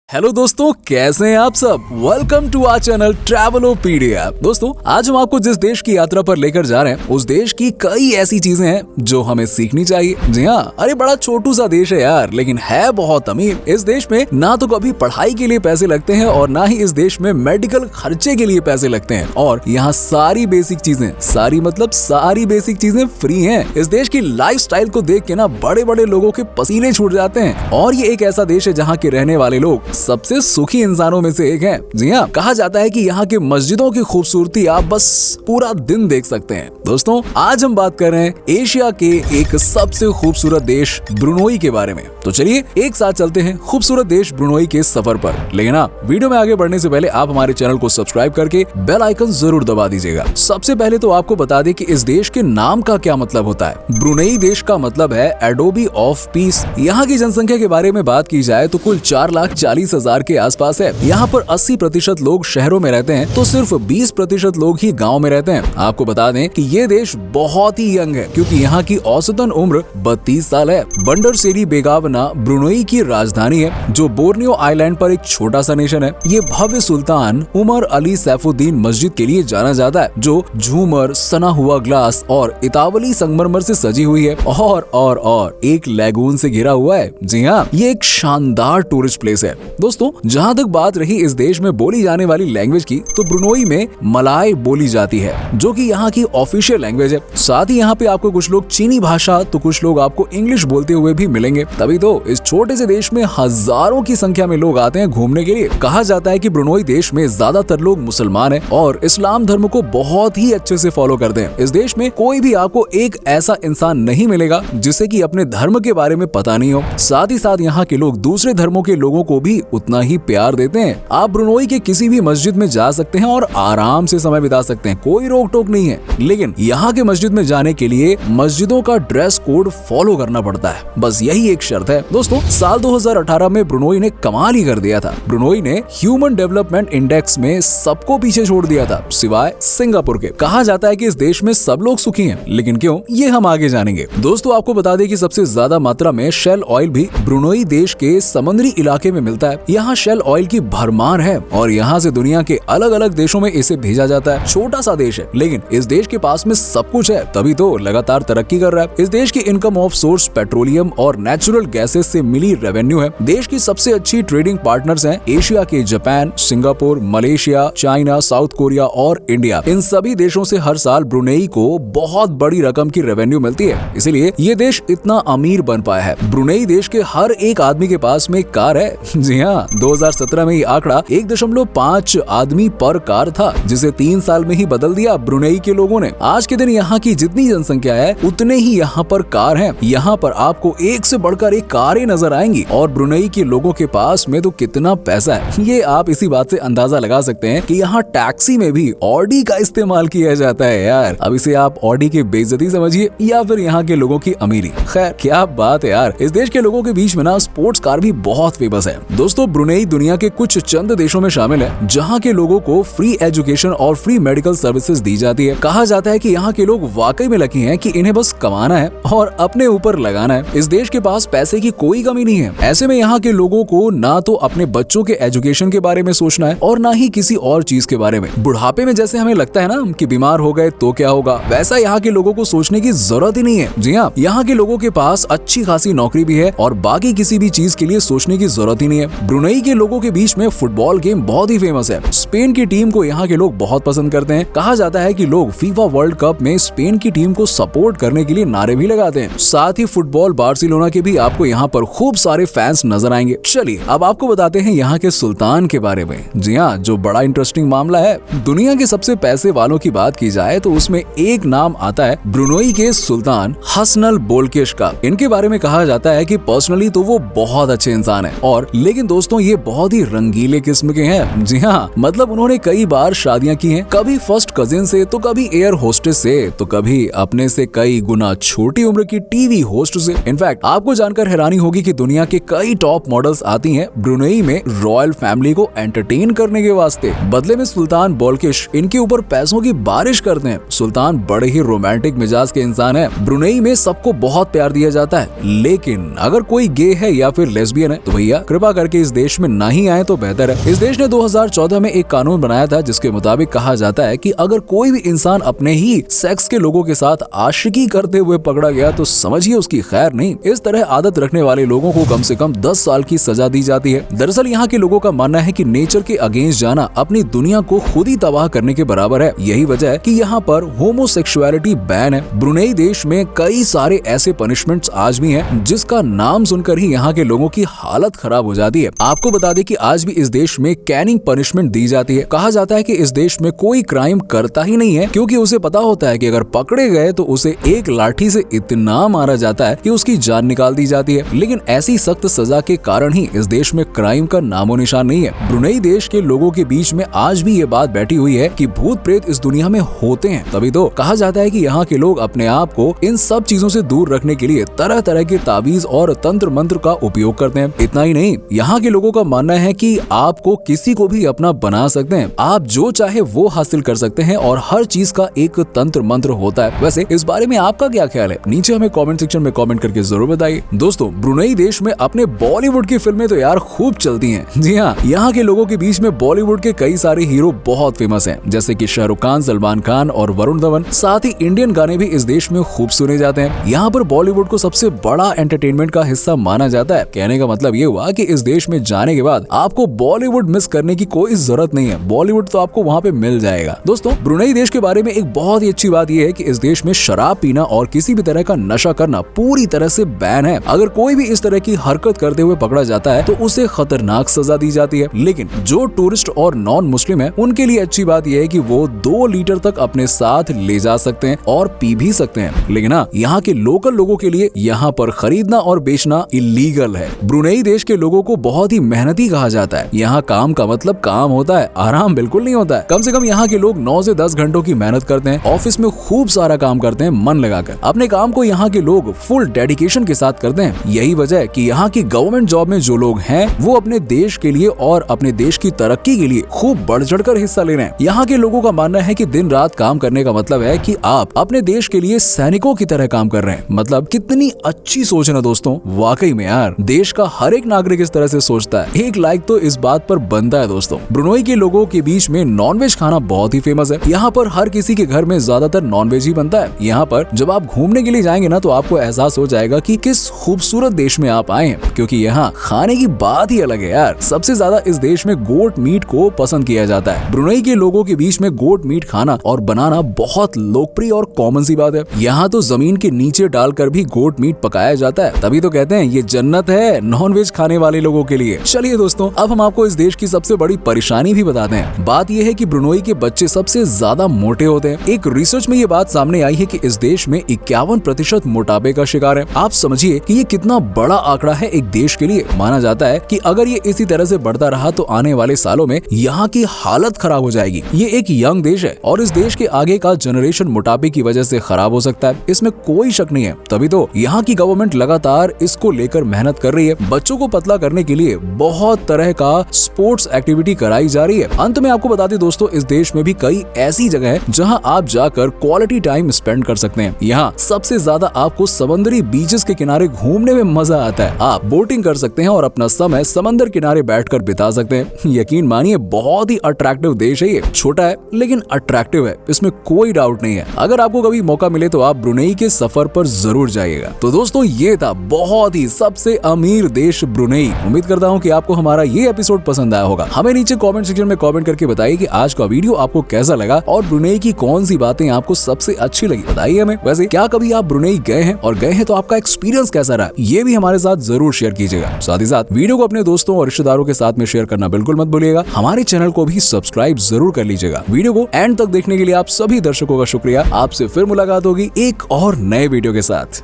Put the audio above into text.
Hello दोस्तों, कैसे हैं आप सब। Welcome to our channel Travelopedia. दोस्तों, आज हम आपको जिस देश की यात्रा पर लेकर जा रहे हैं उस देश की कई ऐसी चीजें हैं जो हमें सीखनी चाहिए। जी हाँ, अरे बड़ा छोटू सा देश है यार, लेकिन है बहुत अमीर। इस देश में ना तो कभी पढ़ाई के लिए पैसे लगते हैं और ना ही इस देश में मेडिकल खर्चे के लिए पैसे लगते हैं। और यहाँ सारी बेसिक चीजें फ्री हैं। इस देश की लाइफस्टाइल को देख के ना बड़े बड़े लोगों के पसीने छूट जाते हैं। और ये एक ऐसा देश है जहाँ के रहने वाले लोग सबसे सुखी इंसानों में से एक हैं। जी हाँ, कहा जाता है कि यहाँ के मस्जिदों की खूबसूरती आप बस पूरा दिन देख सकते हैं। दोस्तों, आज हम बात कर रहे हैं एशिया के एक सबसे खूबसूरत देश ब्रुनोई के बारे में। तो चलिए एक साथ चलते हैं खूबसूरत देश ब्रुनोई के सफर पर। लेकिन वीडियो में आगे बढ़ने से पहले आप हमारे चैनल को सब्सक्राइब करके बेल आइकन जरूर दबा दीजिएगा। सबसे पहले तो आपको बता दें कि इस देश के नाम का क्या मतलब होता है। ब्रुनई देश का मतलब है एडोबी ऑफ पीस। यहाँ की जनसंख्या के बारे में बात की जाए तो कुल 4,40,000 के आसपास है। यहाँ पर 80% लोग शहरों में रहते हैं तो सिर्फ 20% लोग ही गाँव में रहते हैं। आपको बता दें कि ये देश बहुत ही यंग है क्योंकि यहाँ की औसतन उम्र 32 साल है। बंडर सेरी बेगावना ब्रुनोई की राजधानी है जो बोर्नियो आइलैंड पर एक छोटा सा नेशन है। ये भव्य सुल्तान उमर अली सैफुद्दीन मस्जिद के लिए जाना जाता है जो झूमर, सना हुआ ग्लास और इतावली संगमरमर से सजी हुई है और एक लैगून से घिरा हुआ है। जी हाँ, ये एक शानदार टूरिस्ट प्लेस है। दोस्तों, जहाँ तक बात रही इस देश में बोली जाने वाली लैंग्वेज की, तो ब्रुनोई में मलाय बोली जाती है जो कि यहाँ की ऑफिशियल लैंग्वेज है। साथ ही यहाँ पे आपको कुछ लोग चीनी भाषा तो कुछ लोग आपको इंग्लिश बोलते हुए भी मिलेंगे। तभी तो इस छोटे से देश में हजारों की संख्या में लोग आते हैं घूमने के लिए। कहा जाता है कि ब्रुनोई देश में ज्यादातर लोग मुसलमान हैं और इस्लाम धर्म को बहुत ही अच्छे से फॉलो करते हैं। इस देश में कोई भी आपको एक ऐसा इंसान नहीं मिलेगा जिसे कि अपने धर्म के बारे में पता नहीं हो। साथ ही साथ यहाँ के लोग दूसरे धर्मों के लोगों को भी उतना ही प्यार देते हैं। आप ब्रुनोई के किसी भी मस्जिद में जा सकते हैं और आराम से समय बिता सकते हैं, कोई रोक टोक नहीं है। लेकिन यहाँ के मस्जिद में जाने के लिए मस्जिदों का ड्रेस कोड फॉलो करना पड़ता है, बस यही एक शर्त है। दोस्तों, साल 2018 में ब्रुनोई ने कमाल ही कर दिया था। ब्रुनोई ने ह्यूमन डेवलपमेंट इंडेक्स में सबको पीछे छोड़ दिया था सिवाय सिंगापुर के। कहा जाता है कि इस देश में सब लोग सुखी हैं, लेकिन क्यों, ये हम आगे जानेंगे। दोस्तों, आपको बता दें कि सबसे ज्यादा मात्रा में शेल ऑयल भी ब्रुनोई देश के समुद्री इलाके में मिलता है। यहाँ शेल ऑयल की भरमार है और यहाँ से दुनिया के अलग अलग देशों में इसे भेजा जाता है। छोटा सा देश है लेकिन इस देश के पास में सब कुछ है, तभी तो लगातार तरक्की कर रहा है। इस देश की इनकम ऑफ सोर्स पेट्रोलियम और नेचुरल गैसेस से मिली रेवेन्यू है। देश की सबसे अच्छी ट्रेडिंग पार्टनर्स हैं एशिया के Japan, Singapore, Malaysia, China, south Korea और इंडिया। इन सभी देशों से हर साल ब्रुनोई को बहुत बड़ी रकम की रेवेन्यू मिलती है, इसीलिए ये देश इतना अमीर बन पाया है। ब्रुनोई देश के हर एक आदमी के पास में एक कार है। जी हाँ, 2017 में ये आंकड़ा 1.5 आदमी पर कार था, जिसे 3 साल में ही बदल दिया ब्रुनोई के लोगों ने। आज के दिन यहाँ की जितनी जनसंख्या है उतने ही यहाँ पर कार हैं। यहाँ पर आपको एक से बढ़कर एक कारें नजर आएंगी और ब्रुनोई के लोगों के पास में तो कितना पैसा है ये आप इसी बात से अंदाजा लगा सकते हैं कि यहाँ टैक्सी में भी ऑडी का इस्तेमाल किया जाता है। यार, अब इसे आप ऑडी की बेइज्जती समझिए या फिर यहाँ के लोगों की अमीरी। खैर, क्या बात है यार, इस देश के लोगों के बीच में ना स्पोर्ट्स कार भी बहुत फेमस है। दोस्तों, ब्रुनोई दुनिया के कुछ चंद देशों में शामिल है जहाँ के लोगों को फ्री एजुकेशन और फ्री मेडिकल सर्विसेज दी जाती है। कहा जाता है कि यहाँ के लोग वाकई में लकी हैं कि इन्हें बस कमाना है और अपने ऊपर लगाना है। इस देश के पास पैसे की कोई कमी नहीं है। ऐसे में यहाँ के लोगों को ना तो अपने बच्चों के एजुकेशन के बारे में सोचना है और ना ही किसी और चीज के बारे में। बुढ़ापे में जैसे हमें लगता है ना कि बीमार हो गए तो क्या होगा, वैसा यहाँ के लोगों को सोचने की जरूरत ही नहीं है। जी हाँ, यहाँ के लोगों के पास अच्छी खासी नौकरी भी है और बाकी किसी भी चीज के लिए सोचने की जरूरत ही नहीं है। ब्रुनोई के लोगों के बीच में फुटबॉल गेम बहुत ही फेमस है। स्पेन की टीम को यहाँ के लोग बहुत पसंद करते हैं। कहा जाता है कि लोग फीफा वर्ल्ड कप में स्पेन की टीम को सपोर्ट करने के लिए नारे भी लगाते हैं। साथ ही फुटबॉल बार्सिलोना के भी आपको यहाँ पर खूब सारे फैंस नजर आएंगे। चलिए अब आपको बताते हैं यहाँ के सुल्तान के बारे में। जी हाँ, जो बड़ा इंटरेस्टिंग मामला है। दुनिया के सबसे पैसे वालों की बात की जाए तो उसमें एक नाम आता है ब्रुनोई के सुल्तान हसनल बोल्किश का। इनके बारे में कहा जाता है कि पर्सनली तो वो बहुत अच्छे इंसान है और लेकिन दोस्तों ये बहुत ही रंगीले किस्म के हैं। जी हाँ, मतलब उन्होंने कई बार शादियां की हैं, कभी फर्स्ट कजिन से तो कभी एयर होस्टेस से तो कभी अपने से कई गुना छोटी उम्र की टीवी होस्ट से। इनफैक्ट आपको जानकर हैरानी होगी कि दुनिया के कई टॉप मॉडल्स आती हैं ब्रुनोई में रॉयल फैमिली को एंटरटेन करने के वास्ते। बदले में सुल्तान बोल्किश इनके ऊपर पैसों की बारिश करते हैं। सुल्तान बड़े ही रोमांटिक मिजाज के इंसान है। ब्रुनोई में सबको बहुत प्यार दिया जाता है, लेकिन अगर कोई गे है या फिर लेस्बियन है तो भैया कृपा करके के इस देश में नहीं आए तो बेहतर है। इस देश ने 2014 में एक कानून बनाया था जिसके मुताबिक कहा जाता है कि अगर कोई भी इंसान अपने ही सेक्स के लोगों के साथ आशिकी करते हुए पकड़ा गया तो समझिए उसकी खैर नहीं। इस तरह आदत रखने वाले लोगों को कम से कम 10 साल की सजा दी जाती है। दरअसल यहाँ के लोगों का मानना है कि नेचर के अगेंस्ट जाना अपनी दुनिया को खुद ही तबाह करने के बराबर है। यही वजह है कि यहाँ पर होमोसेक्सुअलिटी बैन है। ब्रुनेई देश में कई सारे ऐसे पनिशमेंट्स आज भी हैं जिसका नाम सुनकर ही यहाँ के लोगों की हालत खराब हो जाती है। आपको बता दें कि आज भी इस देश में कैनिंग पनिशमेंट दी जाती है। कहा जाता है कि इस देश में कोई क्राइम करता ही नहीं है क्योंकि उसे पता होता है कि अगर पकड़े गए तो उसे एक लाठी से इतना मारा जाता है कि उसकी जान निकाल दी जाती है। लेकिन ऐसी सख्त सजा के कारण ही इस देश में क्राइम का नामो निशान नहीं है। ब्रुनेई देश के लोगों के बीच में आज भी ये बात बैठी हुई है कि भूत प्रेत इस दुनिया में होते हैं। तभी तो कहा जाता है कि यहाँ के लोग अपने आप को इन सब चीजों से दूर रखने के लिए तरह तरह के ताबीज और तंत्र मंत्र का उपयोग करते हैं। इतना ही नहीं, यहाँ के लोगों का मानना है कि आपको किसी को भी अपना बना सकते हैं, आप जो चाहे वो हासिल कर सकते हैं और हर चीज का एक तंत्र मंत्र होता है। वैसे इस बारे में आपका क्या ख्याल है? नीचे हमें कमेंट सेक्शन में कमेंट करके जरूर बताइए। दोस्तों, ब्रुनेई देश में अपने बॉलीवुड की फिल्में तो यार खूब चलती हैं। जी हाँ, यहाँ के लोगों के बीच में बॉलीवुड के कई सारे हीरो बहुत फेमस हैं, जैसे कि शाहरुख खान, सलमान खान और वरुण धवन। साथ ही इंडियन गाने भी इस देश में खूब सुने जाते हैं। यहाँ पर बॉलीवुड को सबसे बड़ा एंटरटेनमेंट का हिस्सा माना जाता है। कहने का मतलब ये हुआ कि इस देश में जाने के बाद आपको बॉलीवुड मिस करने की कोई जरूरत नहीं है। बॉलीवुड तो आपको वहाँ पे मिल जाएगा। दोस्तों, ब्रुनेई देश के बारे में एक बहुत ही अच्छी बात यह है कि इस देश में शराब पीना और किसी भी तरह का नशा करना पूरी तरह से बैन है। अगर कोई भी इस तरह की हरकत करते हुए पकड़ा जाता है तो उसे खतरनाक सजा दी जाती है। लेकिन जो टूरिस्ट और नॉन मुस्लिम है उनके लिए अच्छी बात यह है कि वो 2 लीटर तक अपने साथ ले जा सकते हैं और पी भी सकते हैं। लेकिन यहाँ के लोकल लोगों के लिए यहाँ पर खरीदना और बेचना इलीगल है। ब्रुनेई देश के लोगों को बहुत ही मेहनती कहा जाता है। यहाँ काम का मतलब काम होता है, आराम बिल्कुल नहीं होता है। कम से कम यहाँ के लोग 9 से 10 घंटों की मेहनत करते हैं। ऑफिस में खूब सारा काम करते हैं मन लगाकर। अपने काम को यहाँ के लोग फुल डेडिकेशन के साथ करते हैं। यही वजह है कि यहाँ की गवर्नमेंट जॉब में जो लोग हैं वो अपने देश के लिए और अपने देश की तरक्की के लिए खूब बढ़ चढ़कर हिस्सा ले रहे हैं। यहाँ के लोगों का मानना है कि दिन रात काम करने का मतलब है कि आप अपने देश के लिए सैनिकों की तरह काम कर रहे हैं। मतलब कितनी अच्छी सोच है ना दोस्तों। वाकई में यार, देश का हर एक नागरिक इस तरह से सोचता है। एक लाइक तो इस बात पर बनता है दोस्तों। ब्रुनेई के लोगों के बीच में नॉनवेज खाना बहुत ही फेमस है। यहाँ पर हर किसी के घर में ज्यादातर नॉनवेज ही बनता है। यहाँ पर जब आप घूमने के लिए जाएंगे ना तो आपको एहसास हो जाएगा कि किस खूबसूरत देश में आप आए हैं, क्योंकि यहाँ खाने की बात ही अलग है यार। सबसे ज्यादा इस देश में गोट मीट को पसंद किया जाता है। ब्रुनेई के लोगों के बीच में गोट मीट खाना और बनाना बहुत लोकप्रिय और कॉमन सी बात है। यहाँ तो जमीन के नीचे डालकर भी गोट मीट पकाया जाता है। तभी तो कहते हैं ये जन्नत है नॉनवेज खाने वाले लोगों के लिए। चलिए दोस्तों, अब हम आपको इस देश की सबसे बड़ी परेशानी भी बताते हैं। बात यह है कि ब्रुनेई के बच्चे सबसे ज्यादा मोटे होते हैं। एक रिसर्च में ये बात सामने आई है कि इस देश में 51% मोटापे का शिकार है। आप समझिए कि ये कितना बड़ा आंकड़ा है एक देश के लिए। माना जाता है कि अगर ये इसी तरह से बढ़ता रहा तो आने वाले सालों में यहाँ की हालत खराब हो जाएगी। ये एक यंग देश है और इस देश के आगे का जनरेशन मोटापे की वजह से खराब हो सकता है, इसमें कोई शक नहीं है। तभी तो यहाँ की गवर्नमेंट लगातार इसको लेकर मेहनत कर रही है। बच्चों को पतला करने के लिए बहुत तरह का स्पोर्ट्स एक्टिविटी कराई जा रही है। अंत में आपको बता दें दोस्तों, इस देश में भी कई ऐसी जगह है जहाँ आप जाकर क्वालिटी टाइम स्पेंड कर सकते हैं। यहाँ सबसे ज्यादा आपको समुद्री बीचेस के किनारे घूमने में मजा आता है। आप बोटिंग कर सकते हैं और अपना समय समंदर किनारे बैठकर बिता सकते हैं। यकीन मानिए, बहुत ही अट्रैक्टिव देश है ये। छोटा है लेकिन अट्रैक्टिव है, इसमें कोई डाउट नहीं है। अगर आपको कभी मौका मिले तो आप ब्रुनेई के सफर पर जरूर जाइएगा। तो दोस्तों, ये था बहुत ही सबसे अमीर देश ब्रुनेई। उम्मीद करता हूँ कि आपको हमारा ये एपिसोड पसंद आया होगा। हमें नीचे कमेंट सेक्शन में कमेंट करके बताइए कि आज का वीडियो आपको कैसा लगा और ब्रुनेई की कौन सी बातें आपको सबसे अच्छी लगी, बताइए हमें। वैसे क्या कभी आप ब्रुनेई गए हैं, और गए हैं तो आपका एक्सपीरियंस कैसा रहा, ये भी हमारे साथ जरूर शेयर कीजिएगा। साथ ही साथ वीडियो को अपने दोस्तों और रिश्तेदारों के साथ में शेयर करना बिल्कुल मत भूलिएगा। हमारे चैनल को भी सब्सक्राइब जरूर कर लीजिएगा। वीडियो को एंड तक देखने के लिए आप सभी दर्शकों का शुक्रिया। आपसे फिर मुलाकात होगी एक और नए वीडियो के साथ।